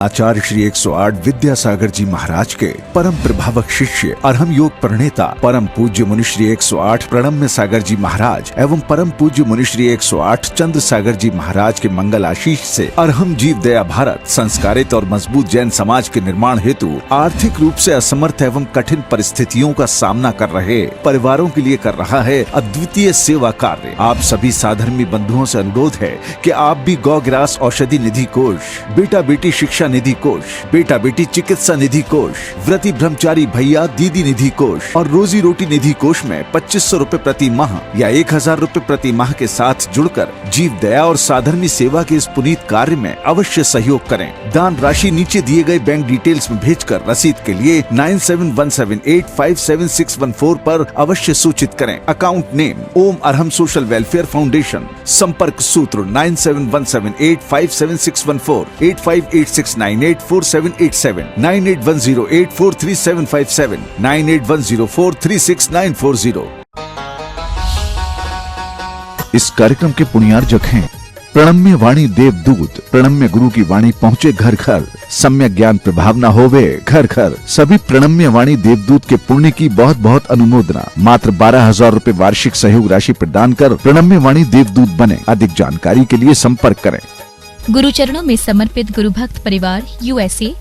आचार्य श्री 108 विद्यासागर जी महाराज के परम प्रभावक शिष्य अरहम योग प्रणेता परम पूज्य मुनि श्री 108 प्रणम्य सागर जी महाराज एवं परम पूज्य मुनि श्री 108 चंद्र सागर जी महाराज के मंगल आशीष से अरहम जीव दया भारत संस्कारित और मजबूत जैन समाज के निर्माण हेतु आर्थिक रूप से असमर्थ एवं कठिन परिस्थितियों का सामना कर रहे परिवारों के लिए कर रहा है अद्वितीय सेवा कार्य। आप सभी साधर्मी बंधुओं से अनुरोध है कि आप भी गौ ग्रास औषधि निधि कोष, बेटा बेटी शिक्षा निधि कोष, बेटा बेटी चिकित्सा निधि कोष, व्रती ब्रह्मचारी भैया दीदी निधि कोष और रोजी रोटी निधि कोष में 2500 रूपए प्रति माह या 1000 रूपए प्रति माह के साथ जुड़कर जीव दया और साधर्मी सेवा के इस पुनीत कार्य में अवश्य सहयोग करें। दान राशि नीचे दिए गए बैंक डिटेल्स में भेजकर रसीद के लिए 9717857614 पर अवश्य सूचित करें। अकाउंट नेम ओम अरहम सोशल वेलफेयर फाउंडेशन। संपर्क सूत्र 9717857614 8586984787 9810843757 9810436940। इस कार्यक्रम के पुण्यार्जक हैं प्रणम्य वाणी देवदूत। प्रणम्य गुरु की वाणी पहुँचे घर घर, सम्यक ज्ञान प्रभावना होवे घर घर। सभी प्रणम्य वाणी देवदूत के पुण्य की बहुत बहुत अनुमोदना। मात्र 12,000 रूपए वार्षिक सहयोग राशि प्रदान कर प्रणम्य वाणी देवदूत बने। अधिक जानकारी के लिए संपर्क करें। गुरु चरणों में समर्पित गुरु भक्त परिवार USA।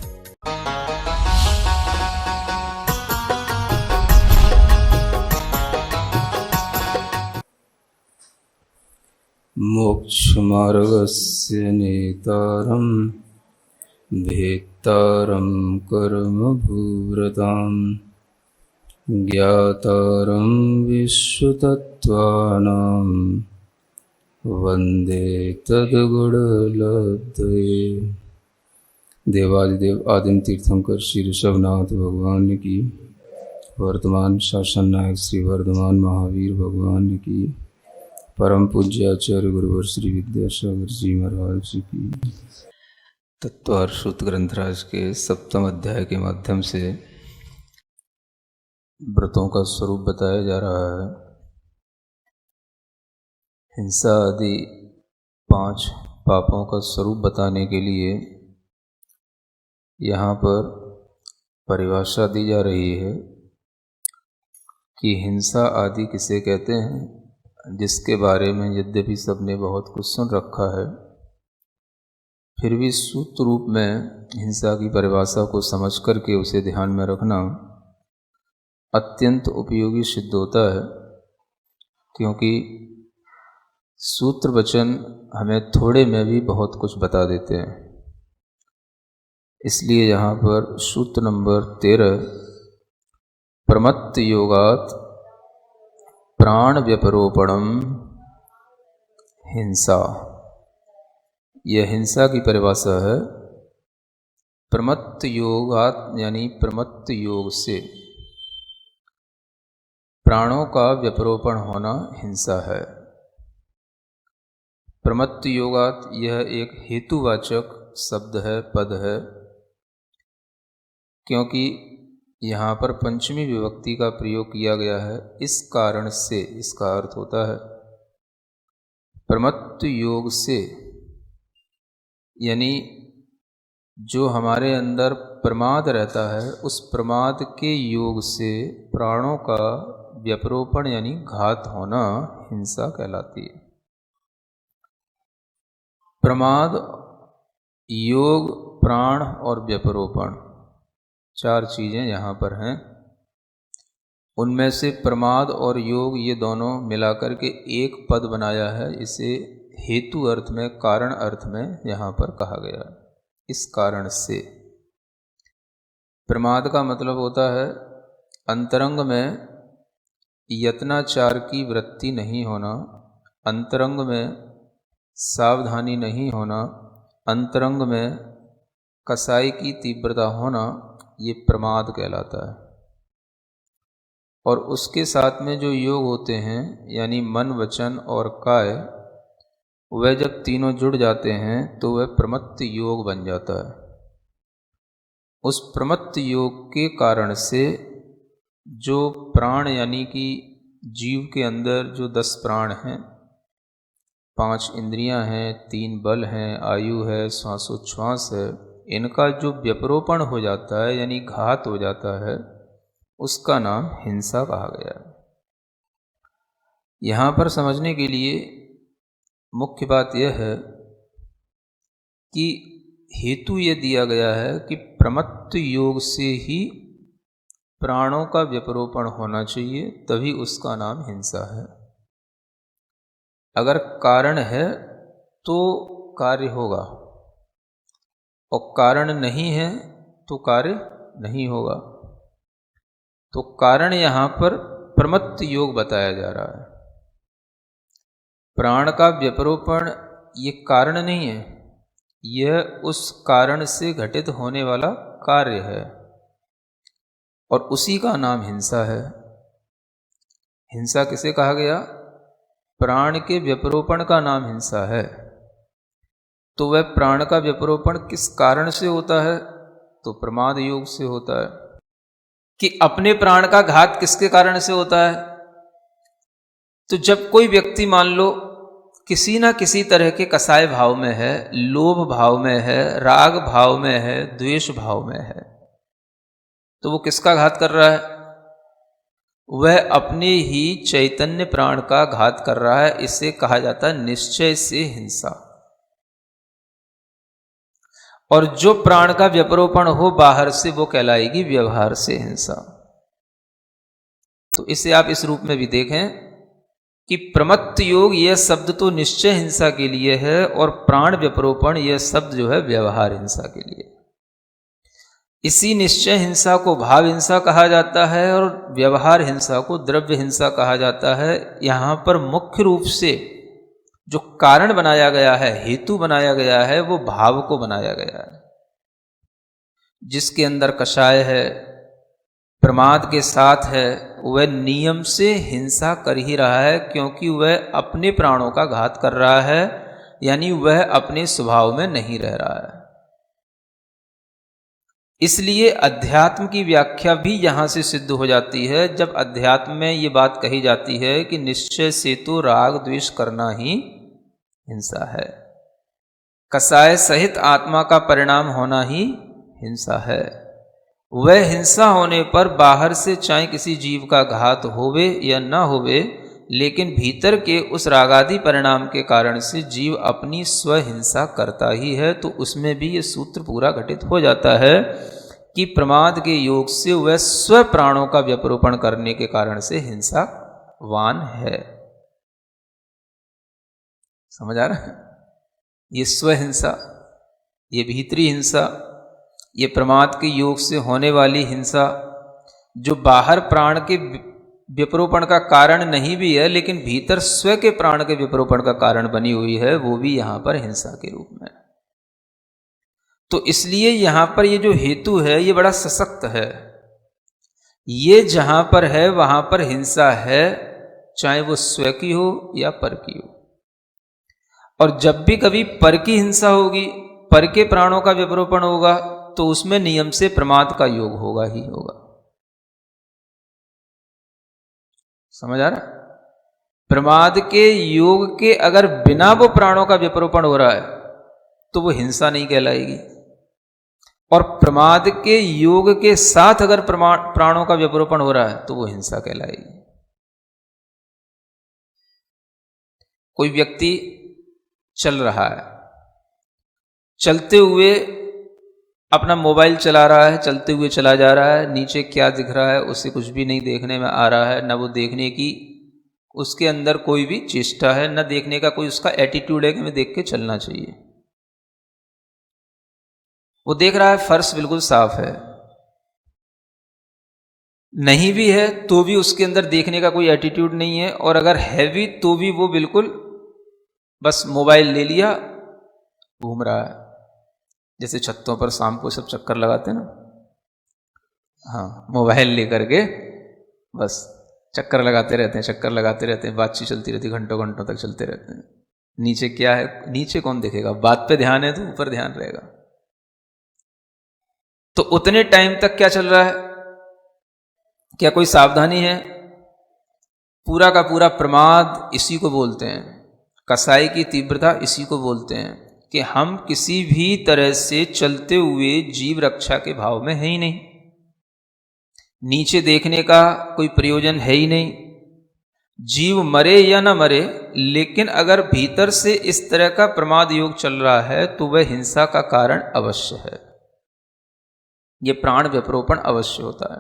मोक्षमार्गस्य नेतारं भेत्तारं कर्मभूरतां ज्ञातारं विश्वतत्त्वानां वंदे तद्गुणलब्धये। देवादिदेव आदिम तीर्थंकर श्री ऋषभनाथ भगवान की, वर्तमान शासन नायक श्री वर्धमान महावीर भगवान की, परम पूज्य आचार्य गुरुवर श्री विद्यासागर जी महाराज की। तत्वार्थ ग्रंथराज के 7वें अध्याय के माध्यम से व्रतों का स्वरूप बताया जा रहा है। हिंसा आदि 5 पापों का स्वरूप बताने के लिए यहाँ पर परिभाषा दी जा रही है कि हिंसा आदि किसे कहते हैं, जिसके बारे में यद्यपि सबने बहुत कुछ सुन रखा है, फिर भी सूत्र रूप में हिंसा की परिभाषा को समझ करके उसे ध्यान में रखना अत्यंत उपयोगी सिद्ध होता है, क्योंकि सूत्र वचन हमें थोड़े में भी बहुत कुछ बता देते हैं। इसलिए यहाँ पर सूत्र नंबर 13 प्रमत्त योगात प्राण व्यपरोपणम हिंसा, यह हिंसा की परिभाषा है। प्रमत्त योगात यानी प्रमत्त योग से प्राणों का व्यपरोपण होना हिंसा है। प्रमत्त योगात यह एक हेतुवाचक शब्द है, पद है, क्योंकि यहाँ पर पंचमी विभक्ति का प्रयोग किया गया है। इस कारण से इसका अर्थ होता है प्रमत्त योग से, यानी जो हमारे अंदर प्रमाद रहता है उस प्रमाद के योग से प्राणों का व्यपरोपण यानी घात होना हिंसा कहलाती है। प्रमाद, योग, प्राण और व्यपरोपण 4 चीज़ें यहाँ पर हैं। उनमें से प्रमाद और योग ये दोनों मिलाकर के एक पद बनाया है। इसे हेतु अर्थ में, कारण अर्थ में यहाँ पर कहा गया। इस कारण से प्रमाद का मतलब होता है अंतरंग में यत्नाचार की वृत्ति नहीं होना, अंतरंग में सावधानी नहीं होना, अंतरंग में कसाई की तीव्रता होना, ये प्रमाद कहलाता है। और उसके साथ में जो योग होते हैं यानी मन, वचन और काय, वह जब तीनों जुड़ जाते हैं तो वह प्रमत्त योग बन जाता है। उस प्रमत्त योग के कारण से जो प्राण यानी कि जीव के अंदर जो 10 प्राण हैं, 5 इंद्रियां हैं, 3 बल हैं, आयु है, श्वासोच्छ्वास है, इनका जो व्यपरोपण हो जाता है यानी घात हो जाता है, उसका नाम हिंसा कहा गया है। यहाँ पर समझने के लिए मुख्य बात यह है कि हेतु ये दिया गया है कि प्रमत्त योग से ही प्राणों का व्यपरोपण होना चाहिए, तभी उसका नाम हिंसा है। अगर कारण है तो कार्य होगा, और कारण नहीं है तो कार्य नहीं होगा। तो कारण यहाँ पर प्रमत्त योग बताया जा रहा है। प्राण का व्यपरोपण ये कारण नहीं है, यह उस कारण से घटित होने वाला कार्य है, और उसी का नाम हिंसा है। हिंसा किसे कहा गया? प्राण के व्यपरोपण का नाम हिंसा है। तो वह प्राण का व्यपरोपण किस कारण से होता है? तो प्रमाद योग से होता है। कि अपने प्राण का घात किसके कारण से होता है? तो जब कोई व्यक्ति मान लो किसी ना किसी तरह के कसाय भाव में है, लोभ भाव में है, राग भाव में है, द्वेष भाव में है, तो वो किसका घात कर रहा है? वह अपने ही चैतन्य प्राण का घात कर रहा है। इसे कहा जाता है निश्चय से हिंसा। और जो प्राण का व्यपरोपण हो बाहर से, वो कहलाएगी व्यवहार से हिंसा। तो इसे आप इस रूप में भी देखें कि प्रमत्त योग यह शब्द तो निश्चय हिंसा के लिए है, और प्राण व्यपरोपण यह शब्द जो है व्यवहार हिंसा के लिए। इसी निश्चय हिंसा को भाव हिंसा कहा जाता है, और व्यवहार हिंसा को द्रव्य हिंसा कहा जाता है। यहाँ पर मुख्य रूप से जो कारण बनाया गया है, हेतु बनाया गया है, वो भाव को बनाया गया है। जिसके अंदर कषाय है, प्रमाद के साथ है, वह नियम से हिंसा कर ही रहा है, क्योंकि वह अपने प्राणों का घात कर रहा है, यानी वह अपने स्वभाव में नहीं रह रहा है। इसलिए अध्यात्म की व्याख्या भी यहां से सिद्ध हो जाती है। जब अध्यात्म में ये बात कही जाती है कि निश्चय से तो राग द्वेष करना ही हिंसा है, कसाय सहित आत्मा का परिणाम होना ही हिंसा है। वह हिंसा होने पर बाहर से चाहे किसी जीव का घात होवे या ना होवे, लेकिन भीतर के उस रागादि परिणाम के कारण से जीव अपनी स्वहिंसा करता ही है। तो उसमें भी ये सूत्र पूरा घटित हो जाता है कि प्रमाद के योग से वह स्व प्राणों का व्यपरोपण करने के कारण से हिंसावान है। समझ आ रहा है? ये स्वहिंसा, ये भीतरी हिंसा, ये प्रमाद के योग से होने वाली हिंसा, जो बाहर प्राण के व्यपरोपण का कारण नहीं भी है, लेकिन भीतर स्व के प्राण के व्यपरोपण का कारण बनी हुई है, वो भी यहां पर हिंसा के रूप में। तो इसलिए यहां पर ये जो हेतु है ये बड़ा सशक्त है। ये जहां पर है वहां पर हिंसा है, चाहे वो स्व की हो या पर की हो। और जब भी कभी पर की हिंसा होगी, पर के प्राणों का व्यपरोपण होगा, तो उसमें नियम से प्रमाद का योग होगा ही होगा। समझ आ रहा? प्रमाद के योग के अगर बिना वो प्राणों का व्यपरोपण हो रहा है तो वो हिंसा नहीं कहलाएगी, और प्रमाद के योग के साथ अगर प्राणों का व्यपरोपण हो रहा है तो वो हिंसा कहलाएगी। कोई व्यक्ति चल रहा है, चलते हुए अपना मोबाइल चला रहा है, चलते हुए चला जा रहा है, नीचे क्या दिख रहा है उसे कुछ भी नहीं देखने में आ रहा है, न वो देखने की उसके अंदर कोई भी चेष्टा है, न देखने का कोई उसका एटीट्यूड है कि मैं देख के चलना चाहिए। वो देख रहा है फर्श बिल्कुल साफ है, नहीं भी है तो भी उसके अंदर देखने का कोई एटीट्यूड नहीं है, और अगर है भी तो भी वो बिल्कुल बस मोबाइल ले लिया घूम रहा है। जैसे छतों पर शाम को सब चक्कर लगाते हैं ना, हाँ, मोबाइल लेकर के बस चक्कर लगाते रहते हैं, चक्कर लगाते रहते हैं, बातचीत चलती रहती है, घंटों घंटों तक चलते रहते हैं। नीचे क्या है, नीचे कौन देखेगा, बात पे ध्यान है तो ऊपर ध्यान रहेगा। तो उतने टाइम तक क्या चल रहा है, क्या कोई सावधानी है? पूरा का पूरा प्रमाद इसी को बोलते हैं, कसाई की तीव्रता इसी को बोलते हैं। कि हम किसी भी तरह से चलते हुए जीव रक्षा के भाव में है ही नहीं। नीचे देखने का कोई प्रयोजन है ही नहीं। जीव मरे या न मरे, लेकिन अगर भीतर से इस तरह का प्रमाद योग चल रहा है तो वह हिंसा का कारण अवश्य है। यह प्राण व्यपरोपण अवश्य होता है।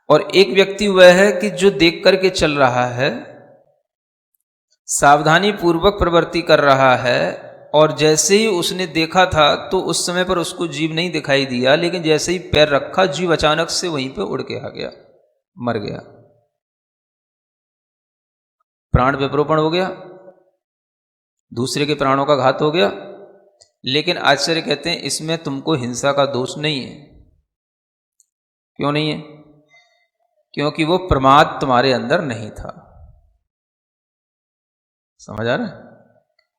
और एक व्यक्ति वह है कि जो देख करके चल रहा है, सावधानी पूर्वक प्रवृत्ति कर रहा है, और जैसे ही उसने देखा था तो उस समय पर उसको जीव नहीं दिखाई दिया, लेकिन जैसे ही पैर रखा जीव अचानक से वहीं पे उड़ के आ गया, मर गया। प्राण व्यपरोपण हो गया, दूसरे के प्राणों का घात हो गया। लेकिन आचार्य कहते हैं इसमें तुमको हिंसा का दोष नहीं है। क्यों नहीं है? क्योंकि वो प्रमाद तुम्हारे अंदर नहीं था। समझ आ रहा है?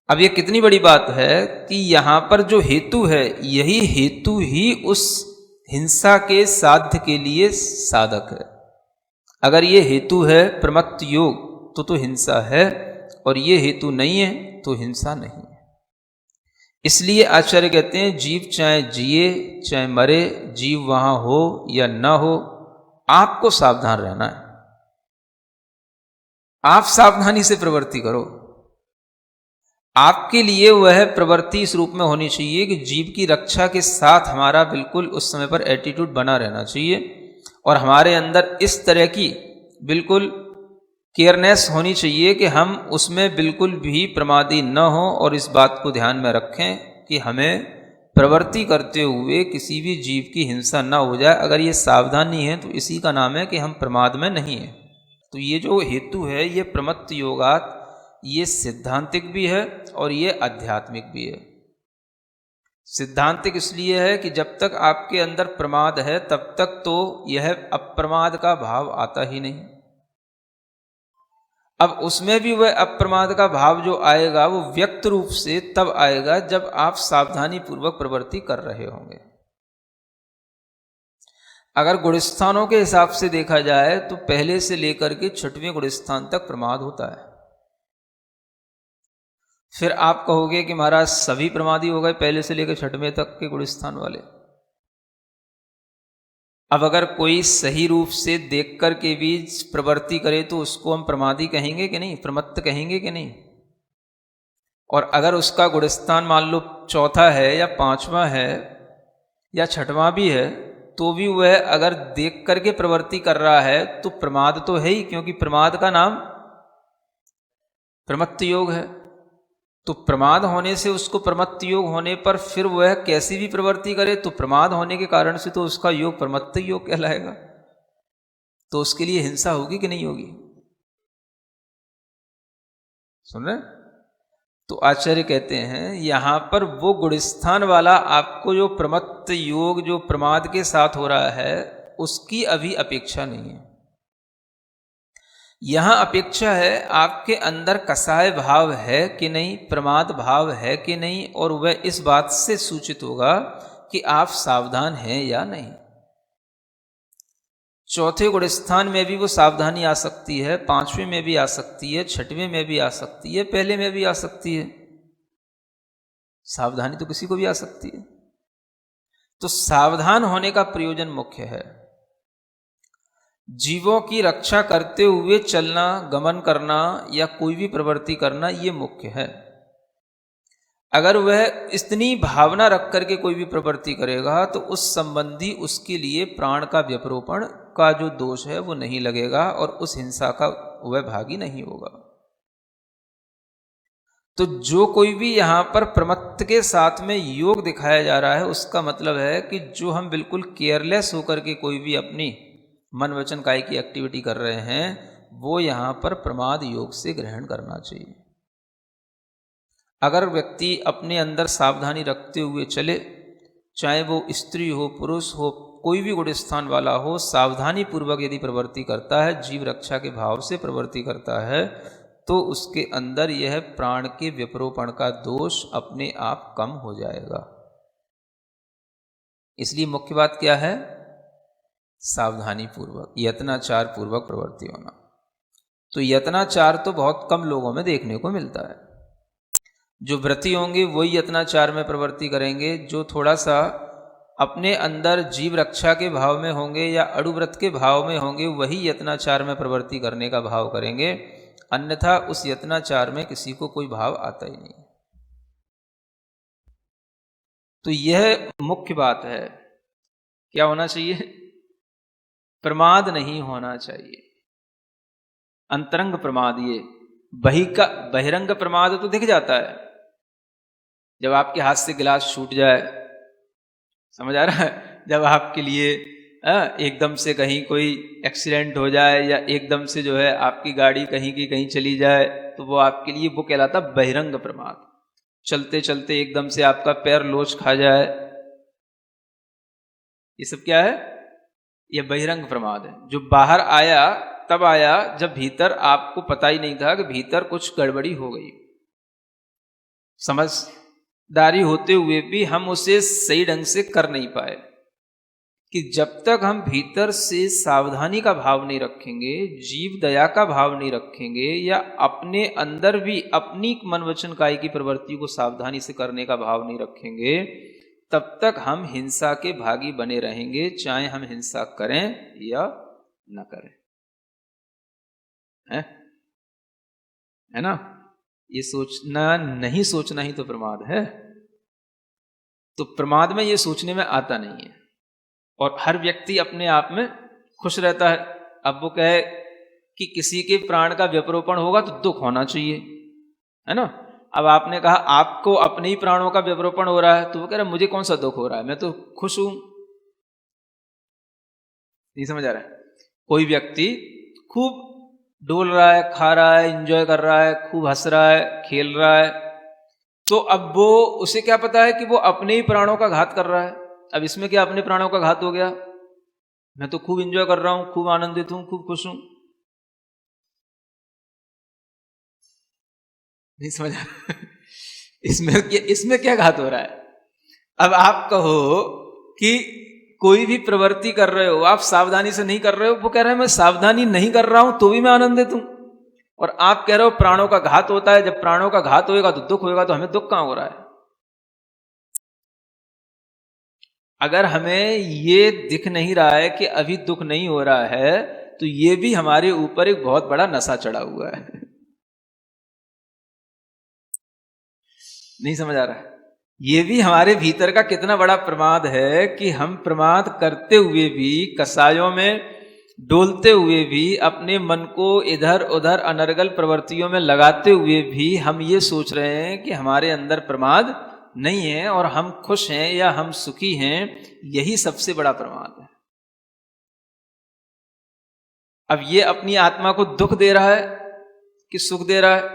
अब ये कितनी बड़ी बात है कि यहां पर जो हेतु है, यही हेतु ही उस हिंसा के साध्य के लिए साधक है। अगर ये हेतु है प्रमत्त योग तो हिंसा है, और ये हेतु नहीं है तो हिंसा नहीं है। इसलिए आचार्य कहते हैं जीव चाहे जिए चाहे मरे, जीव वहां हो या न हो, आपको सावधान रहना है। आप सावधानी से प्रवृत्ति करो। आपके लिए वह प्रवृत्ति इस रूप में होनी चाहिए कि जीव की रक्षा के साथ हमारा बिल्कुल उस समय पर एटीट्यूड बना रहना चाहिए, और हमारे अंदर इस तरह की बिल्कुल केयरनेस होनी चाहिए कि हम उसमें बिल्कुल भी प्रमादी न हो, और इस बात को ध्यान में रखें कि हमें प्रवृत्ति करते हुए किसी भी जीव की हिंसा न हो जाए। अगर ये सावधानी है तो इसी का नाम है कि हम प्रमाद में नहीं हैं। तो ये जो हेतु है ये प्रमत्त योगात, ये सिद्धांतिक भी है और ये आध्यात्मिक भी है। सिद्धांतिक इसलिए है कि जब तक आपके अंदर प्रमाद है तब तक तो यह अप्रमाद का भाव आता ही नहीं। अब उसमें भी वह अप्रमाद का भाव जो आएगा वो व्यक्त रूप से तब आएगा जब आप सावधानी पूर्वक प्रवृत्ति कर रहे होंगे। अगर गुणस्थानों के हिसाब से देखा जाए तो पहले से लेकर के 6वें गुणस्थान तक प्रमाद होता है। फिर आप कहोगे कि महाराज सभी प्रमादी हो गए पहले से लेकर 6वें तक के गुणस्थान वाले। अब अगर कोई सही रूप से देख कर के भी प्रवृत्ति करे तो उसको हम प्रमादी कहेंगे कि नहीं, प्रमत्त कहेंगे कि नहीं? और अगर उसका गुणस्थान मान लो 4था है या 5वां है या 6वां भी है, तो भी वह अगर देख करके प्रवृत्ति कर रहा है तो प्रमाद तो है ही, क्योंकि प्रमाद का नाम प्रमत्त योग है। तो प्रमाद होने से उसको प्रमत्त योग होने पर फिर वह कैसी भी प्रवृत्ति करे तो प्रमाद होने के कारण से तो उसका योग प्रमत्त योग कहलाएगा। तो उसके लिए हिंसा होगी कि नहीं होगी? सुन रहे? तो आचार्य कहते हैं यहां पर वो गुणस्थान वाला आपको जो प्रमत्त योग जो प्रमाद के साथ हो रहा है उसकी अभी अपेक्षा नहीं है। यहां अपेक्षा है आपके अंदर कसाय भाव है कि नहीं, प्रमाद भाव है कि नहीं, और वह इस बात से सूचित होगा कि आप सावधान हैं या नहीं। 4थे गुणस्थान में भी वो सावधानी आ सकती है, 5वें में भी आ सकती है, 6वें में भी आ सकती है, पहले में भी आ सकती है। सावधानी तो किसी को भी आ सकती है। तो सावधान होने का प्रयोजन मुख्य है। जीवों की रक्षा करते हुए चलना, गमन करना या कोई भी प्रवृत्ति करना ये मुख्य है। अगर वह इतनी भावना रख करके कोई भी प्रवृत्ति करेगा तो उस संबंधी उसके लिए प्राण का व्यपरोपण का जो दोष है वो नहीं लगेगा और उस हिंसा का वह भागी नहीं होगा। तो जो कोई भी यहां पर प्रमत्त के साथ में योग दिखाया जा रहा है उसका मतलब है कि जो हम बिल्कुल केयरलेस होकर के कोई भी अपनी मन वचन काय की एक्टिविटी कर रहे हैं वो यहां पर प्रमाद योग से ग्रहण करना चाहिए। अगर व्यक्ति अपने अंदर सावधानी रखते हुए चले, चाहे वो स्त्री हो पुरुष हो, कोई भी गुणस्थान वाला हो, सावधानी पूर्वक यदि प्रवृत्ति करता है, जीव रक्षा के भाव से प्रवृत्ति करता है, तो उसके अंदर यह प्राण के व्यपरोपण का दोष अपने आप कम हो जाएगा। इसलिए मुख्य बात क्या है? सावधानी पूर्वक, यत्नाचार पूर्वक प्रवृत्ति होना। तो यत्नाचार तो बहुत कम लोगों में देखने को मिलता है। जो व्रती होंगे वही यत्नाचार में प्रवृत्ति करेंगे, जो थोड़ा सा अपने अंदर जीव रक्षा के भाव में होंगे या अड़ुव्रत के भाव में होंगे वही यत्नाचार में प्रवृत्ति करने का भाव करेंगे, अन्यथा उस यत्नाचार में किसी को कोई भाव आता ही नहीं। तो यह मुख्य बात है, क्या होना चाहिए? प्रमाद नहीं होना चाहिए, अंतरंग प्रमाद। ये बहिरंग प्रमाद तो दिख जाता है, जब आपके हाथ से गिलास छूट जाए, समझ आ रहा है, जब आपके लिए एकदम से कहीं कोई एक्सीडेंट हो जाए या एकदम से जो है आपकी गाड़ी कहीं की कहीं चली जाए, तो वो आपके लिए वो कहलाता बहिरंग प्रमाद। चलते चलते एकदम से आपका पैर लोच खा जाए, ये सब क्या है? ये बहिरंग प्रमाद है। जो बाहर आया तब आया जब भीतर आपको पता ही नहीं था कि भीतर कुछ गड़बड़ी हो गई। समझदारी होते हुए भी हम उसे सही ढंग से कर नहीं पाए, कि जब तक हम भीतर से सावधानी का भाव नहीं रखेंगे, जीव दया का भाव नहीं रखेंगे, या अपने अंदर भी अपनी मन वचन काया की प्रवृत्ति को सावधानी से करने का भाव नहीं रखेंगे, तब तक हम हिंसा के भागी बने रहेंगे, चाहे हम हिंसा करें या न करें। है ना? ये सोचना नहीं सोचना ही तो प्रमाद है। तो प्रमाद में ये सोचने में आता नहीं है, और हर व्यक्ति अपने आप में खुश रहता है। अब वो कहे कि किसी के प्राण का व्यपरोपण होगा तो दुख होना चाहिए, है ना? अब आपने कहा आपको अपने ही प्राणों का व्यपरोपण हो रहा है, तो वो कह रहा है मुझे कौन सा दुख हो रहा है, मैं तो खुश हूं। नहीं समझ आ रहा है? कोई व्यक्ति खूब डोल रहा है, खा रहा है, एंजॉय कर रहा है, खूब हंस रहा है, खेल रहा है, तो अब वो उसे क्या पता है कि वो अपने ही प्राणों का घात कर रहा है। अब इसमें क्या अपने प्राणों का घात हो गया? मैं तो खूब एंजॉय कर रहा हूं, खूब आनंदित हूं, खूब खुश हूं। नहीं समझ आ रहा? इसमें क्या घात हो रहा है? अब आप कहो कि कोई भी प्रवृत्ति कर रहे हो, आप सावधानी से नहीं कर रहे हो, वो कह रहे हैं मैं सावधानी नहीं कर रहा हूं तो भी मैं आनंदित हूं, और आप कह रहे हो प्राणों का घात होता है, जब प्राणों का घात होएगा तो दुख होएगा, तो हमें दुख कहां हो रहा है? अगर हमें ये दिख नहीं रहा है कि अभी दुख नहीं हो रहा है, तो ये भी हमारे ऊपर एक बहुत बड़ा नशा चढ़ा हुआ है। नहीं समझ आ रहा है? ये भी हमारे भीतर का कितना बड़ा प्रमाद है कि हम प्रमाद करते हुए भी, कसायों में डोलते हुए भी, अपने मन को इधर उधर अनर्गल प्रवृत्तियों में लगाते हुए भी हम ये सोच रहे हैं कि हमारे अंदर प्रमाद नहीं है और हम खुश हैं या हम सुखी हैं। यही सबसे बड़ा प्रमाद है। अब ये अपनी आत्मा को दुख दे रहा है कि सुख दे रहा है?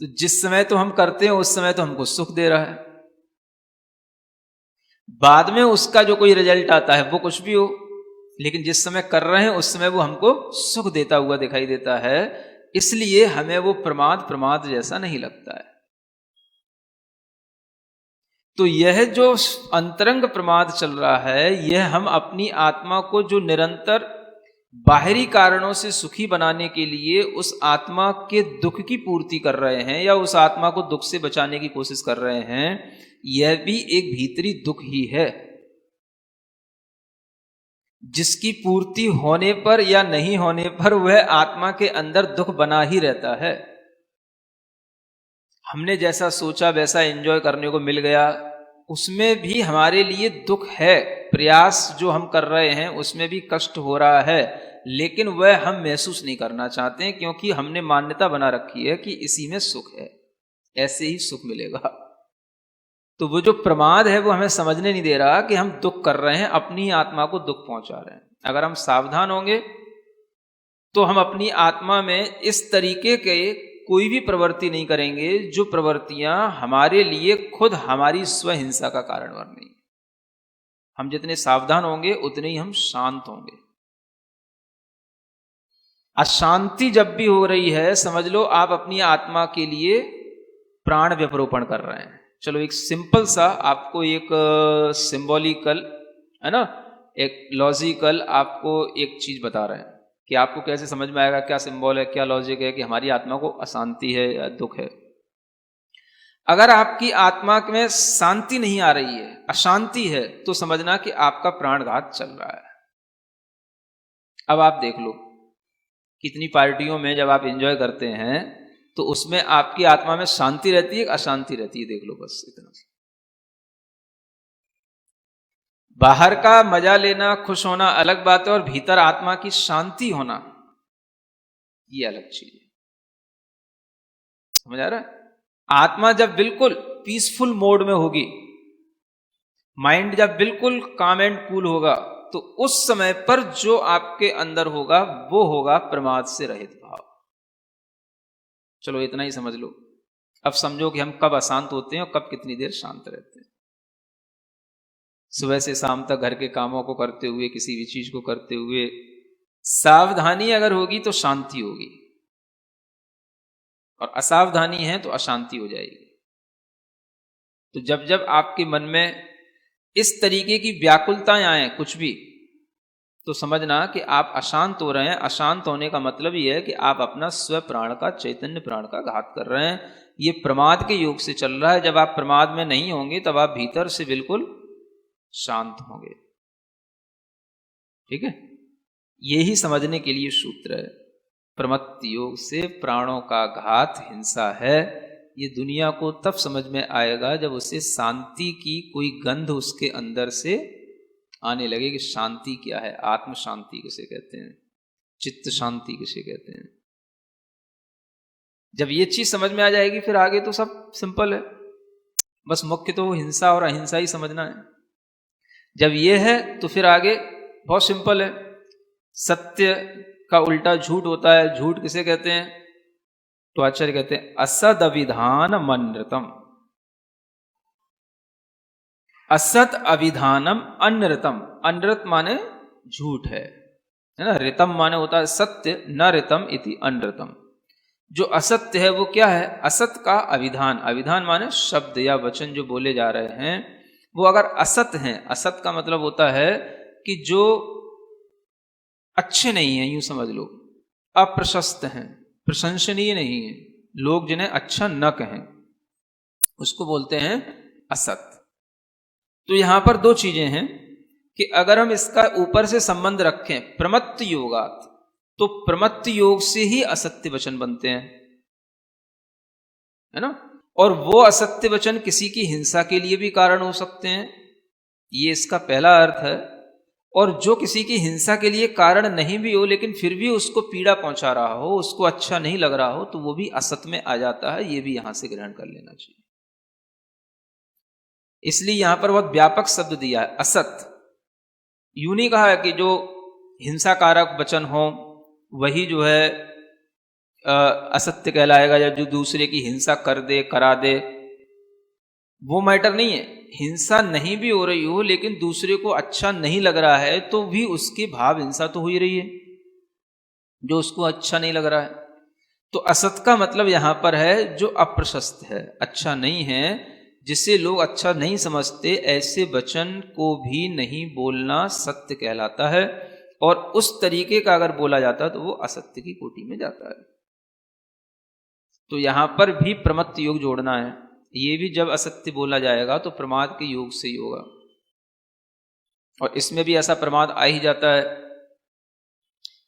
तो जिस समय तो हम करते हैं उस समय तो हमको सुख दे रहा है, बाद में उसका जो कोई रिजल्ट आता है वो कुछ भी हो, लेकिन जिस समय कर रहे हैं उस समय वो हमको सुख देता हुआ दिखाई देता है। इसलिए हमें वो प्रमाद जैसा नहीं लगता है। तो यह जो अंतरंग प्रमाद चल रहा है, यह हम अपनी आत्मा को जो निरंतर बाहरी कारणों से सुखी बनाने के लिए उस आत्मा के दुख की पूर्ति कर रहे हैं, या उस आत्मा को दुख से बचाने की कोशिश कर रहे हैं, यह भी एक भीतरी दुख ही है, जिसकी पूर्ति होने पर या नहीं होने पर वह आत्मा के अंदर दुख बना ही रहता है। हमने जैसा सोचा वैसा एंजॉय करने को मिल गया, उसमें भी हमारे लिए दुख है। प्रयास जो हम कर रहे हैं उसमें भी कष्ट हो रहा है, लेकिन वह हम महसूस नहीं करना चाहते हैं, क्योंकि हमने मान्यता बना रखी है कि इसी में सुख है, ऐसे ही सुख मिलेगा। तो वो जो प्रमाद है वो हमें समझने नहीं दे रहा कि हम दुख कर रहे हैं, अपनी आत्मा को दुख पहुंचा रहे हैं। अगर हम सावधान होंगे तो हम अपनी आत्मा में इस तरीके के कोई भी प्रवृत्ति नहीं करेंगे जो प्रवृत्तियां हमारे लिए खुद हमारी स्वहिंसा का कारण बन रही। हम जितने सावधान होंगे उतने ही हम शांत होंगे। अशांति जब भी हो रही है, समझ लो आप अपनी आत्मा के लिए प्राण व्यपरोपण कर रहे हैं। चलो एक सिंपल सा आपको एक सिंबॉलिकल, है ना, एक लॉजिकल आपको एक चीज बता रहे हैं कि आपको कैसे समझ में आएगा क्या सिंबल है, क्या लॉजिक है कि हमारी आत्मा को अशांति है या दुख है। अगर आपकी आत्मा में शांति नहीं आ रही है, अशांति है, तो समझना कि आपका प्राणघात चल रहा है। अब आप देख लो, कितनी पार्टियों में जब आप एंजॉय करते हैं तो उसमें आपकी आत्मा में शांति रहती है, अशांति रहती है, देख लो बस इतना। बाहर का मजा लेना, खुश होना अलग बात है, और भीतर आत्मा की शांति होना ये अलग चीज है। समझ आ रहा है? आत्मा जब बिल्कुल पीसफुल मोड में होगी, माइंड जब बिल्कुल काम एंड कूल होगा, तो उस समय पर जो आपके अंदर होगा वो होगा प्रमाद से रहित भाव। चलो इतना ही समझ लो। अब समझो कि हम कब अशांत होते हैं और कब कितनी देर शांत रहते हैं। सुबह से शाम तक घर के कामों को करते हुए, किसी भी चीज को करते हुए सावधानी अगर होगी तो शांति होगी, और असावधानी है तो अशांति हो जाएगी। तो जब जब आपके मन में इस तरीके की व्याकुलताएं आए कुछ भी, तो समझना कि आप अशांत हो रहे हैं। अशांत होने का मतलब यह है कि आप अपना स्व प्राण का, चैतन्य प्राण का घात कर रहे हैं। ये प्रमाद के योग से चल रहा है। जब आप प्रमाद में नहीं होंगे तब आप भीतर से बिल्कुल शांत होंगे। ठीक है, यही समझने के लिए सूत्र है। प्रमत्त योग से प्राणों का घात हिंसा है। ये दुनिया को तब समझ में आएगा जब उसे शांति की कोई गंध उसके अंदर से आने लगे कि शांति क्या है, आत्म शांति किसे कहते हैं, चित्त शांति किसे कहते हैं। जब ये चीज समझ में आ जाएगी फिर आगे तो सब सिंपल है। बस मुख्य तो हिंसा और अहिंसा ही समझना है। जब ये है तो फिर आगे बहुत सिंपल है। सत्य का उल्टा झूठ होता है। झूठ किसे कहते हैं? तो आचार्य कहते हैं असद अविधानम अनृतम। असत अविधानम अनृतम। अनृत माने झूठ है ना। ऋतम माने होता है सत्य, न ऋतम इति अनृतम। जो असत्य है वो क्या है? असत का अविधान। अविधान माने शब्द या वचन जो बोले जा रहे हैं वो अगर असत हैं, असत का मतलब होता है कि जो अच्छे नहीं हैं, यूं समझ लो, अप्रशस्त हैं, प्रशंसनीय नहीं है, लोग जिन्हें अच्छा न कहें, उसको बोलते हैं असत। तो यहां पर दो चीजें हैं कि अगर हम इसका ऊपर से संबंध रखें प्रमत्त योगात, तो प्रमत्त योग से ही असत्य वचन बनते हैं, है ना। और वो असत्य वचन किसी की हिंसा के लिए भी कारण हो सकते हैं, ये इसका पहला अर्थ है। और जो किसी की हिंसा के लिए कारण नहीं भी हो लेकिन फिर भी उसको पीड़ा पहुंचा रहा हो, उसको अच्छा नहीं लग रहा हो, तो वो भी असत में आ जाता है। ये भी यहां से ग्रहण कर लेना चाहिए। इसलिए यहां पर बहुत व्यापक शब्द दिया है असत। यूं नहीं कहा है कि जो हिंसा कारक वचन हो वही जो है असत्य कहलाएगा, या जो दूसरे की हिंसा कर दे, करा दे, वो मैटर नहीं है। हिंसा नहीं भी हो रही हो लेकिन दूसरे को अच्छा नहीं लग रहा है तो भी उसकी भाव हिंसा तो हो ही रही है, जो उसको अच्छा नहीं लग रहा है। तो असत का मतलब यहां पर है जो अप्रशस्त है, अच्छा नहीं है, जिसे लोग अच्छा नहीं समझते, ऐसे वचन को भी नहीं बोलना सत्य कहलाता है। और उस तरीके का अगर बोला जाता है तो वो असत्य की कोटि में जाता है। तो यहां पर भी प्रमत्त योग जोड़ना है। ये भी जब असत्य बोला जाएगा तो प्रमाद के योग से ही होगा। और इसमें भी ऐसा प्रमाद आ ही जाता है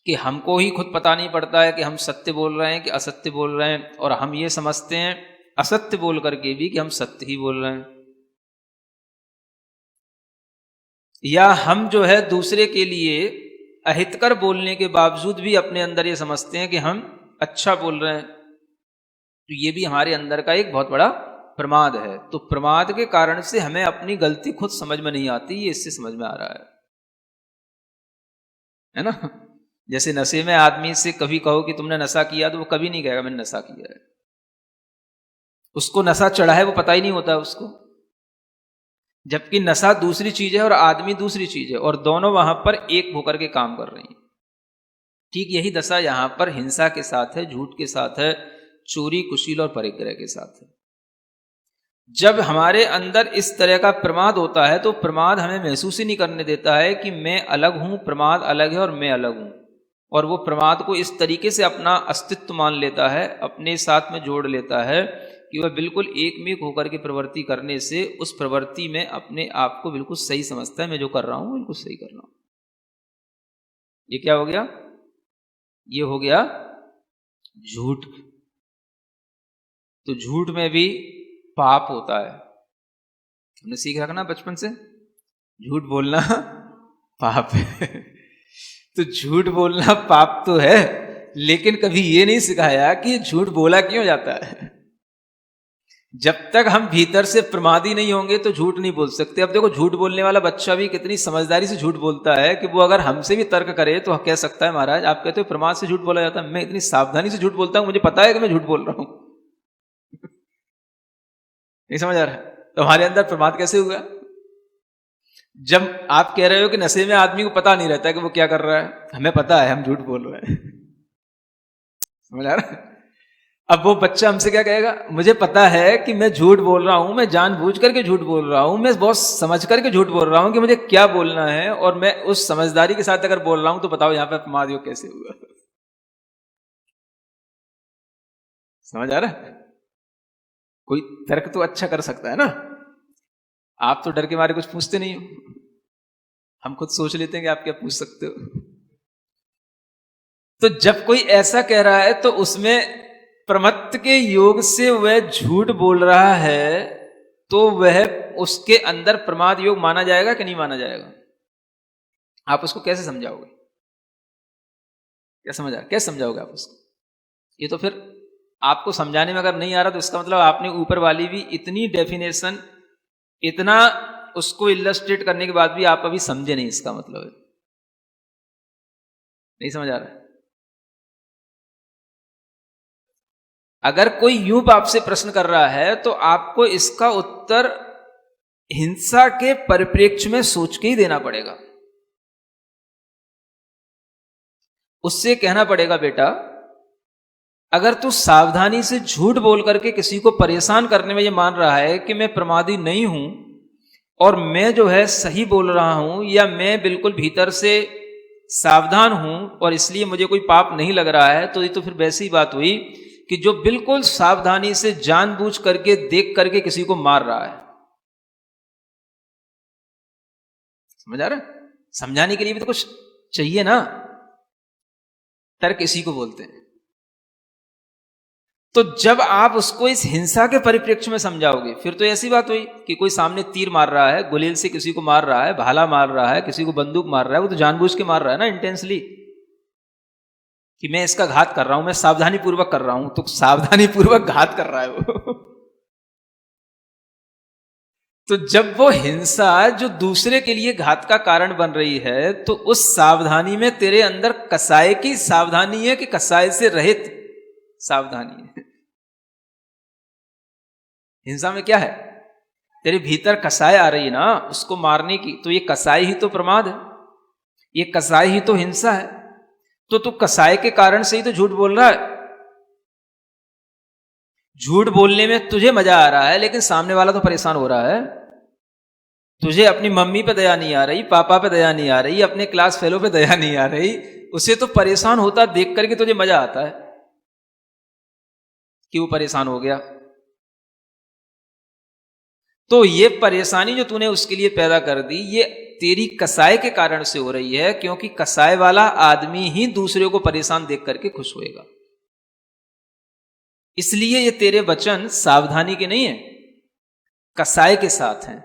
कि हमको ही खुद पता नहीं पड़ता है कि हम सत्य बोल रहे हैं कि असत्य बोल रहे हैं, और हम ये समझते हैं असत्य बोल करके भी कि हम सत्य ही बोल रहे हैं। या हम जो है दूसरे के लिए अहितकर बोलने के बावजूद भी अपने अंदर ये समझते हैं कि हम अच्छा बोल रहे हैं। तो ये भी हमारे अंदर का एक बहुत बड़ा प्रमाद है। तो प्रमाद के कारण से हमें अपनी गलती खुद समझ में नहीं आती, ये इससे समझ में आ रहा है ना। जैसे नशे में आदमी से कभी कहो कि तुमने नशा किया तो वो कभी नहीं कहेगा मैंने नशा किया है। उसको नशा चढ़ा है वो पता ही नहीं होता उसको। जबकि नशा दूसरी चीज है और आदमी दूसरी चीज है, और दोनों वहां पर एक होकर के काम कर रही हैं। ठीक यही दशा यहां पर हिंसा के साथ है, झूठ के साथ है, चोरी, कुशील और परिग्रह के साथ है। जब हमारे अंदर इस तरह का प्रमाद होता है तो प्रमाद हमें महसूस ही नहीं करने देता है कि मैं अलग हूं, प्रमाद अलग है और मैं अलग हूं। और वो प्रमाद को इस तरीके से अपना अस्तित्व मान लेता है, अपने साथ में जोड़ लेता है कि वह बिल्कुल एकमेक होकर के प्रवृत्ति करने से उस प्रवृत्ति में अपने आप को बिल्कुल सही समझता है, मैं जो कर रहा हूं बिल्कुल सही कर रहा हूं। ये क्या हो गया? ये हो गया झूठ। तो झूठ में भी पाप होता है, हमने सीख रखा ना बचपन से, झूठ बोलना पाप है। तो झूठ बोलना पाप तो है, लेकिन कभी ये नहीं सिखाया कि झूठ बोला क्यों जाता है। जब तक हम भीतर से प्रमादी नहीं होंगे तो झूठ नहीं बोल सकते। अब देखो, झूठ बोलने वाला बच्चा भी कितनी समझदारी से झूठ बोलता है कि वो अगर हमसे भी तर्क करे तो कह सकता है, महाराज आप कहते हो प्रमाद से झूठ बोला जाता है, मैं इतनी सावधानी से झूठ बोलता हूं, मुझे पता है कि मैं झूठ बोल रहा हूं। नहीं समझ आ रहा? तो हमारे अंदर प्रमाद कैसे हुआ? जब आप कह रहे हो कि नशे में आदमी को पता नहीं रहता कि वो क्या कर रहा है, हमें पता है हम झूठ बोल रहे हैं। समझ आ रहा है? अब वो बच्चा हमसे क्या कहेगा? मुझे पता है कि मैं झूठ बोल रहा हूं, मैं जानबूझ करके झूठ बोल रहा हूं, मैं बहुत समझ करके झूठ बोल रहा हूं कि मुझे क्या बोलना है, और मैं उस समझदारी के साथ अगर बोल रहा हूं तो बताओ यहां पर प्रमाद योग कैसे हुआ? समझ आ रहा है? कोई तर्क तो अच्छा कर सकता है ना। आप तो डर के मारे कुछ पूछते नहीं हो, हम खुद सोच लेते हैं कि आप क्या पूछ सकते हो। तो जब कोई ऐसा कह रहा है तो उसमें प्रमत्त के योग से वह झूठ बोल रहा है, तो वह उसके अंदर प्रमाद योग माना जाएगा कि नहीं माना जाएगा? आप उसको कैसे समझाओगे? क्या समझा? कैसे समझाओगे आप उसको? ये तो फिर आपको समझाने में अगर नहीं आ रहा तो इसका मतलब आपने ऊपर वाली भी इतनी डेफिनेशन, इतना उसको इलस्ट्रेट करने के बाद भी आप अभी समझे नहीं, इसका मतलब है। नहीं समझ आ रहा है? अगर कोई यूं आपसे प्रश्न कर रहा है तो आपको इसका उत्तर हिंसा के परिप्रेक्ष्य में सोच के ही देना पड़ेगा। उससे कहना पड़ेगा, बेटा अगर तू सावधानी से झूठ बोल करके किसी को परेशान करने में ये मान रहा है कि मैं प्रमादी नहीं हूं और मैं जो है सही बोल रहा हूं, या मैं बिल्कुल भीतर से सावधान हूं और इसलिए मुझे कोई पाप नहीं लग रहा है, तो ये तो फिर वैसी बात हुई कि जो बिल्कुल सावधानी से जानबूझ करके देख करके किसी को मार रहा है। समझ आ रहा है? समझाने के लिए भी तो कुछ चाहिए ना, तर्क इसी को बोलते हैं। तो जब आप उसको इस हिंसा के परिप्रेक्ष्य में समझाओगे, फिर तो ऐसी बात हुई कि कोई सामने तीर मार रहा है, गुलेल से किसी को मार रहा है, भाला मार रहा है, किसी को बंदूक मार रहा है, वो तो जानबूझ के मार रहा है ना, इंटेंसली, कि मैं इसका घात कर रहा हूं, मैं सावधानी पूर्वक कर रहा हूं। तो सावधानी पूर्वक घात कर रहा है वो। तो जब वो हिंसा जो दूसरे के लिए घात का कारण बन रही है, तो उस सावधानी में तेरे अंदर कसाय की सावधानी है कि कसाय से रहित सावधानी है? हिंसा में क्या है? तेरे भीतर कसाय आ रही है ना उसको मारने की, तो ये कसाय ही तो प्रमाद है, ये कसाय ही तो हिंसा है। तो तू कसाय के कारण से ही तो झूठ बोल रहा है। झूठ बोलने में तुझे मजा आ रहा है, लेकिन सामने वाला तो परेशान हो रहा है। तुझे अपनी मम्मी पे दया नहीं आ रही, पापा पे दया नहीं आ रही, अपने क्लास फेलो पे दया नहीं आ रही, उसे तो परेशान होता देख करके तुझे मजा आता है कि वो परेशान हो गया। तो ये परेशानी जो तूने उसके लिए पैदा कर दी, ये तेरी कसाय के कारण से हो रही है, क्योंकि कसाय वाला आदमी ही दूसरे को परेशान देख करके खुश होएगा। इसलिए ये तेरे वचन सावधानी के नहीं है, कसाय के साथ हैं।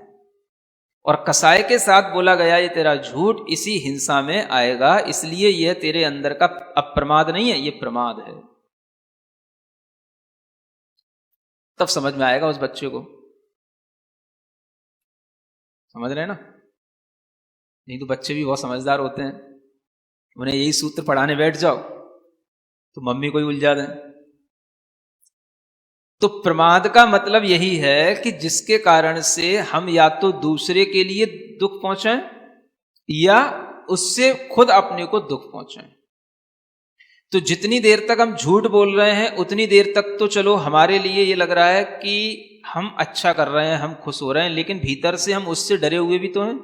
और कसाय के साथ बोला गया ये तेरा झूठ इसी हिंसा में आएगा, इसलिए यह तेरे अंदर का अप्रमाद नहीं है, ये प्रमाद है। तब समझ में आएगा उस बच्चे को। समझ रहे हैं ना? नहीं तो बच्चे भी बहुत समझदार होते हैं, उन्हें यही सूत्र पढ़ाने बैठ जाओ तो मम्मी को ही उलझा दें। तो प्रमाद का मतलब यही है कि जिसके कारण से हम या तो दूसरे के लिए दुख पहुंचाएं या उससे खुद अपने को दुख पहुंचाएं। तो जितनी देर तक हम झूठ बोल रहे हैं उतनी देर तक तो चलो हमारे लिए ये लग रहा है कि हम अच्छा कर रहे हैं, हम खुश हो रहे हैं, लेकिन भीतर से हम उससे डरे हुए भी तो हैं।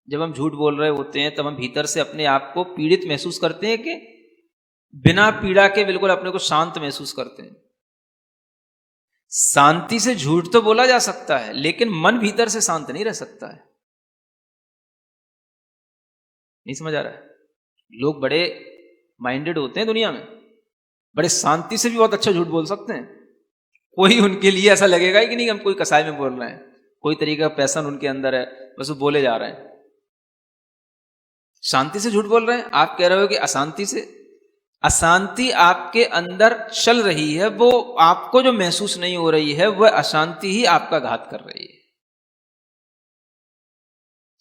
जब हम झूठ बोल रहे होते हैं तब हम भीतर से अपने आप को पीड़ित महसूस करते हैं कि बिना पीड़ा के बिल्कुल अपने को शांत महसूस करते हैं। शांति से झूठ तो बोला जा सकता है, लेकिन मन भीतर से शांत नहीं रह सकता है। नहीं समझ आ रहा है? लोग बड़े माइंडेड होते हैं दुनिया में, बड़े शांति से भी बहुत अच्छा झूठ बोल सकते हैं। कोई उनके लिए ऐसा लगेगा ही कि नहीं हम कोई कसाई में बोल रहे हैं, कोई तरीका पैसन उनके अंदर है, बस वो बोले जा रहे हैं। शांति से झूठ बोल रहे हैं। आप कह रहे हो कि अशांति से। अशांति आपके अंदर चल रही है, वो आपको जो महसूस नहीं हो रही है, वह अशांति ही आपका घात कर रही है,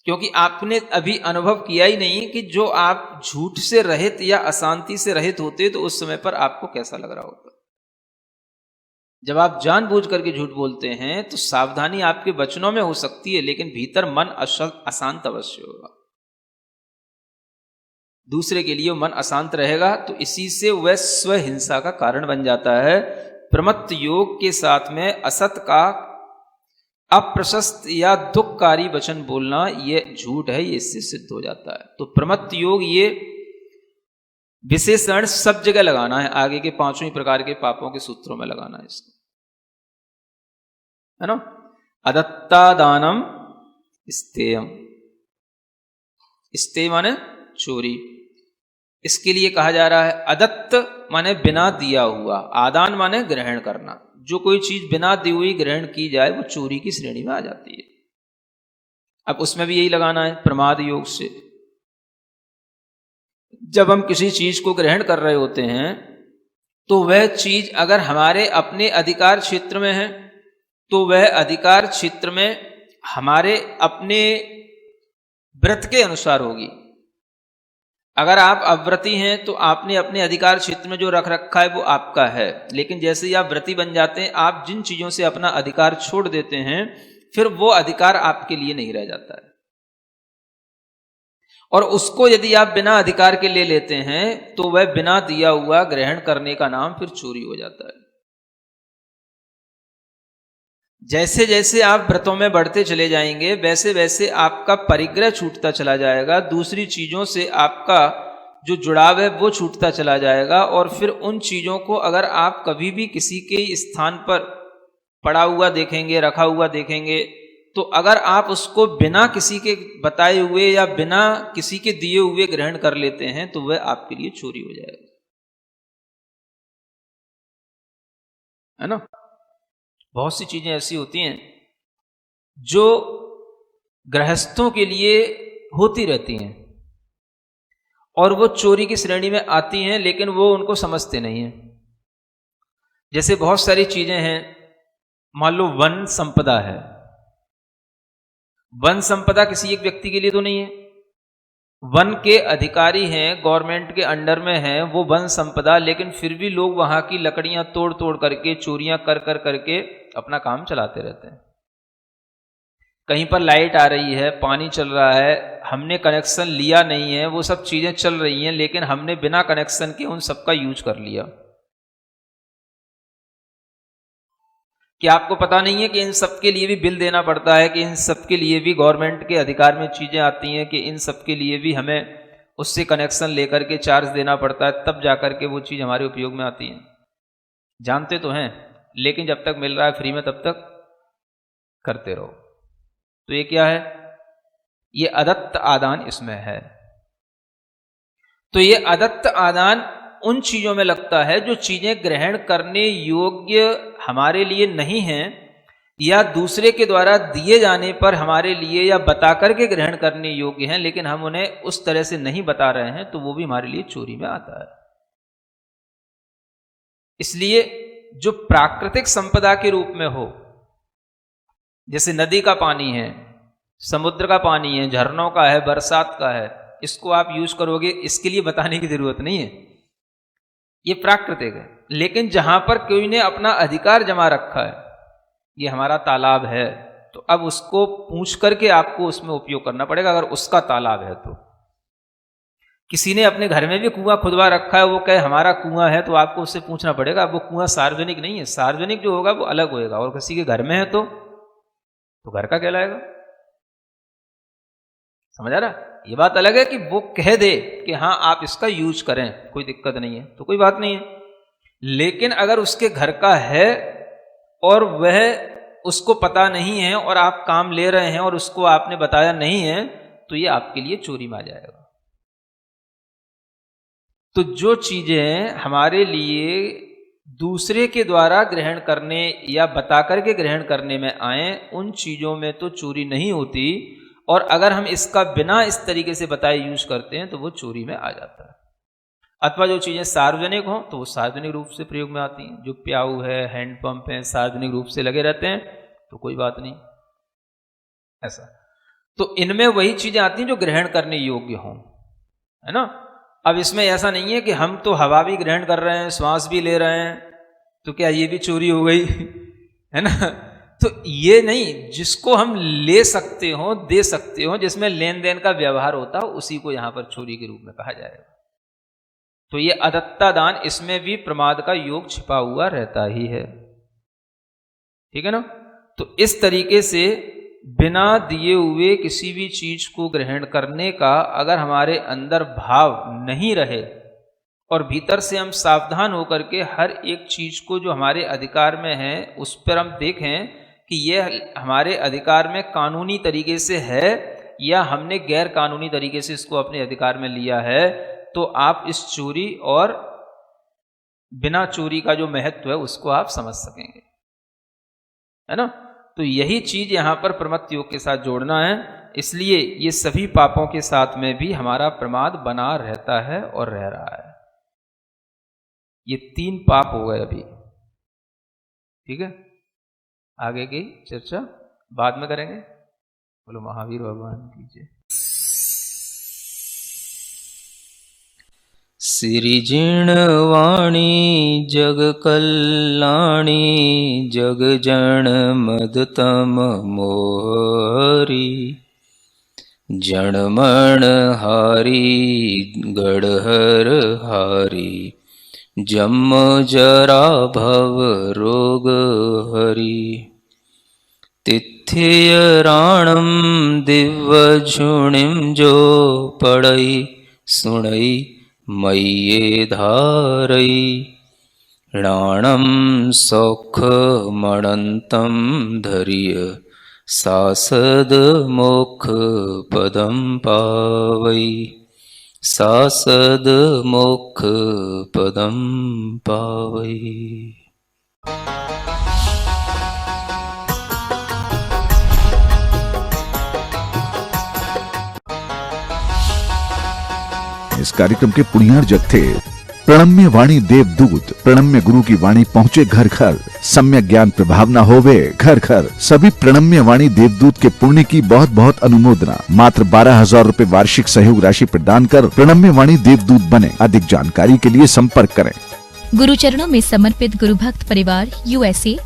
क्योंकि आपने अभी अनुभव किया ही नहीं कि जो आप झूठ से रहित या अशांति से रहित होते तो उस समय पर आपको कैसा लग रहा होता। जब आप जानबूझ करके झूठ बोलते हैं तो सावधानी आपके वचनों में हो सकती है, लेकिन भीतर मन अशांत अवश्य होगा। दूसरे के लिए मन अशांत रहेगा तो इसी से वह स्वहिंसा का कारण बन जाता है। प्रमत्त योग के साथ में असत का अप्रशस्त या दुखकारी वचन बोलना यह झूठ है, ये इससे सिद्ध हो जाता है। तो प्रमत्त योग ये विशेषण सब जगह लगाना है, आगे के 5 प्रकार के पापों के सूत्रों में लगाना है इसको, है ना। अदत्ता दानम स्तेयम, स्तेय माने चोरी। इसके लिए कहा जा रहा है अदत्त माने बिना दिया हुआ, आदान माने ग्रहण करना। जो कोई चीज बिना दी हुई ग्रहण की जाए वो चोरी की श्रेणी में आ जाती है। अब उसमें भी यही लगाना है प्रमाद योग से। जब हम किसी चीज को ग्रहण कर रहे होते हैं तो वह चीज अगर हमारे अपने अधिकार क्षेत्र में है तो वह अधिकार क्षेत्र में हमारे अपने व्रत के अनुसार होगी। अगर आप अव्रती हैं तो आपने अपने अधिकार क्षेत्र में जो रख रखा है वो आपका है, लेकिन जैसे ही आप व्रती बन जाते हैं, आप जिन चीजों से अपना अधिकार छोड़ देते हैं, फिर वो अधिकार आपके लिए नहीं रह जाता है। और उसको यदि आप बिना अधिकार के ले लेते हैं तो वह बिना दिया हुआ ग्रहण करने का नाम फिर चोरी हो जाता है। जैसे जैसे आप व्रतों में बढ़ते चले जाएंगे वैसे वैसे आपका परिग्रह छूटता चला जाएगा, दूसरी चीजों से आपका जो जुड़ाव है वो छूटता चला जाएगा। और फिर उन चीजों को अगर आप कभी भी किसी के स्थान पर पड़ा हुआ देखेंगे, रखा हुआ देखेंगे, तो अगर आप उसको बिना किसी के बताए हुए या बिना किसी के दिए हुए ग्रहण कर लेते हैं तो वह आपके लिए चोरी हो जाएगा, है ना। बहुत सी चीजें ऐसी होती हैं जो गृहस्थों के लिए होती रहती हैं और वो चोरी की श्रेणी में आती हैं, लेकिन वो उनको समझते नहीं हैं। जैसे बहुत सारी चीजें हैं, मान लो वन संपदा है। वन संपदा किसी एक व्यक्ति के लिए तो नहीं है, वन के अधिकारी हैं, गवर्नमेंट के अंडर में हैं वो वन संपदा, लेकिन फिर भी लोग वहां की लकड़ियां तोड़ तोड़ करके, चोरियां कर कर करके अपना काम चलाते रहते हैं। कहीं पर लाइट आ रही है, पानी चल रहा है, हमने कनेक्शन लिया नहीं है, वो सब चीजें चल रही हैं, लेकिन हमने बिना कनेक्शन के उन सबका यूज कर लिया। क्या आपको पता नहीं है कि इन सब के लिए भी बिल देना पड़ता है, कि इन सब के लिए भी गवर्नमेंट के अधिकार में चीजें आती हैं, कि इन सब के लिए भी हमें उससे कनेक्शन लेकर के चार्ज देना पड़ता है, तब जाकर के वो चीज हमारे उपयोग में आती है। जानते तो हैं, लेकिन जब तक मिल रहा है फ्री में तब तक करते रहो। तो ये क्या है? ये अदत्त आदान इसमें है। तो ये अदत्त आदान उन चीजों में लगता है जो चीजें ग्रहण करने योग्य हमारे लिए नहीं हैं, या दूसरे के द्वारा दिए जाने पर हमारे लिए या बता करके ग्रहण करने योग्य हैं, लेकिन हम उन्हें उस तरह से नहीं बता रहे हैं, तो वो भी हमारे लिए चोरी में आता है। इसलिए जो प्राकृतिक संपदा के रूप में हो, जैसे नदी का पानी है, समुद्र का पानी है, झरनों का है, बरसात का है, इसको आप यूज करोगे, इसके लिए बताने की जरूरत नहीं है, ये प्राकृतिक है। लेकिन जहां पर कोई ने अपना अधिकार जमा रखा है, ये हमारा तालाब है, तो अब उसको पूछ करके आपको उसमें उपयोग करना पड़ेगा। अगर उसका तालाब है तो किसी ने अपने घर में भी कुआं खुदवा रखा है, वो कहे हमारा कुआं है, तो आपको उससे पूछना पड़ेगा। वो कुआं सार्वजनिक नहीं है, सार्वजनिक जो होगा वो अलग होएगा, और किसी के घर में है तो घर का कहलाएगा। समझ आ रहा? ये बात अलग है कि वो कह दे कि हाँ आप इसका यूज करें, कोई दिक्कत नहीं है, तो कोई बात नहीं है। लेकिन अगर उसके घर का है और वह उसको पता नहीं है और आप काम ले रहे हैं और उसको आपने बताया नहीं है, तो ये आपके लिए चोरी में आ जाएगा। तो जो चीजें हमारे लिए दूसरे के द्वारा ग्रहण करने या बता करके ग्रहण करने में आए, उन चीजों में तो चोरी नहीं होती, और अगर हम इसका बिना इस तरीके से बताए यूज करते हैं तो वो चोरी में आ जाता है। अथवा जो चीजें सार्वजनिक हों तो वो सार्वजनिक रूप से प्रयोग में आती हैं। जो प्याऊ है, हैंडपंप है, सार्वजनिक रूप से लगे रहते हैं तो कोई बात नहीं ऐसा। तो इनमें वही चीजें आती हैं जो ग्रहण करने योग्य हों, है ना। अब इसमें ऐसा नहीं है कि हम तो हवा भी ग्रहण कर रहे हैं, श्वास भी ले रहे हैं, तो क्या ये भी चोरी हो गई, है ना। तो ये नहीं, जिसको हम ले सकते हो, दे सकते हो, जिसमें लेन देन का व्यवहार होता हो, उसी को यहां पर चोरी के रूप में कहा जाएगा। तो ये अदत्ता दान, इसमें भी प्रमाद का योग छिपा हुआ रहता ही है, ठीक है ना। तो इस तरीके से बिना दिए हुए किसी भी चीज को ग्रहण करने का अगर हमारे अंदर भाव नहीं रहे और भीतर से हम सावधान होकर के हर एक चीज को जो हमारे अधिकार में है उस पर हम देखें कि यह हमारे अधिकार में कानूनी तरीके से है या हमने गैर कानूनी तरीके से इसको अपने अधिकार में लिया है, तो आप इस चोरी और बिना चोरी का जो महत्व है उसको आप समझ सकेंगे, है ना। तो यही चीज यहां पर प्रमत्त योग के साथ जोड़ना है। इसलिए ये सभी पापों के साथ में भी हमारा प्रमाद बना रहता है और रह रहा है। ये 3 पाप हो गए अभी, ठीक है। आगे की चर्चा बाद में करेंगे। बोलो महावीर भगवान की जय। सिरिजिणवाणी जग कल्याणी जग जन मदतम मोहरी जनमण हारी गढ़हर हारी जम जरा भव रोग हरि तिथियराणम दिव्य झुणिम जो पढ़ई सुनई मय्ये धारई णाणम सौख मणंतम धरिय सासद मोक्ष पदम पावई सासद मोक्ष पदम पावई। इस कार्यक्रम के पुण्यार जग थे प्रणम्य वाणी देवदूत। प्रणम्य गुरु की वाणी पहुँचे घर घर, सम्यक ज्ञान प्रभाव न होवे घर घर। सभी प्रणम्य वाणी देवदूत के पुण्य की बहुत बहुत अनुमोदना। मात्र 12,000 रुपए वार्षिक सहयोग राशि प्रदान कर प्रणम्य वाणी देवदूत बने। अधिक जानकारी के लिए संपर्क करें। गुरु चरणों में समर्पित गुरु भक्त परिवार USA।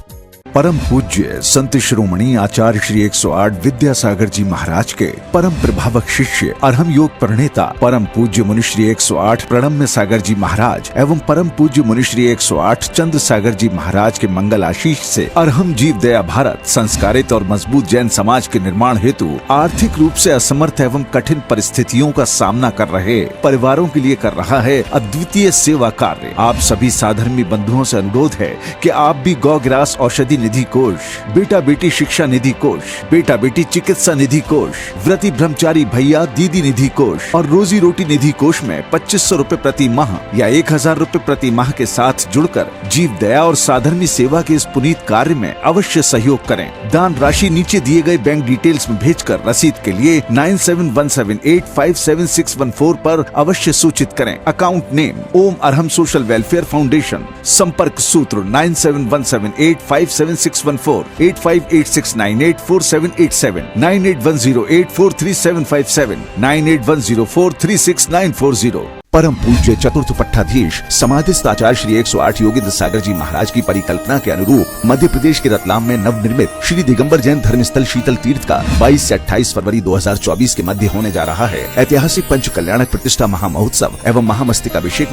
परम पूज्य संत शिरोमणि आचार्य श्री 108 विद्यासागर जी महाराज के परम प्रभावक शिष्य अरहम योग प्रणेता परम पूज्य मुनिश्री 108 प्रणम्य सागर जी महाराज एवं परम पूज्य मुनिश्री 108 चंद्र सागर जी महाराज के मंगल आशीष से अरहम जीव दया भारत संस्कारित और मजबूत जैन समाज के निर्माण हेतु आर्थिक रूप से असमर्थ एवं कठिन परिस्थितियों का सामना कर रहे परिवारों के लिए कर रहा है अद्वितीय सेवा कार्य। आप सभी साधर्मी बंधुओं से अनुरोध है कि आप भी गौग्रास औषधि निधि कोष, बेटा बेटी शिक्षा निधि कोष, बेटा बेटी चिकित्सा निधि कोष, व्रती ब्रह्मचारी भैया दीदी निधि कोष और रोजी रोटी निधि कोष में 2500 रुपए प्रति माह या 1000 रुपए प्रति माह के साथ जुड़कर जीव दया और साधर्मी सेवा के इस पुनीत कार्य में अवश्य सहयोग करें। दान राशि नीचे दिए गए बैंक डिटेल्स में भेजकर रसीद के लिए 9717857614 पर अवश्य सूचित करें। अकाउंट नेम ओम अरहम सोशल वेलफेयर फाउंडेशन। संपर्क सूत्र 9717857614 8586984787 9810843757 9810436940। परम पूज्य चतुर्थ पट्टाधीश समाधिस्थ आचार्य श्री 108 योगेंद्र सागर जी महाराज की परिकल्पना के अनुरूप मध्य प्रदेश के रतलाम में नवनिर्मित श्री दिगंबर जैन धर्मस्थल शीतल तीर्थ का 22 से 28 फरवरी 2024 के मध्य होने जा रहा है ऐतिहासिक पंच कल्याणक प्रतिष्ठा महामहोत्सव एवं महामस्तकाभिषेक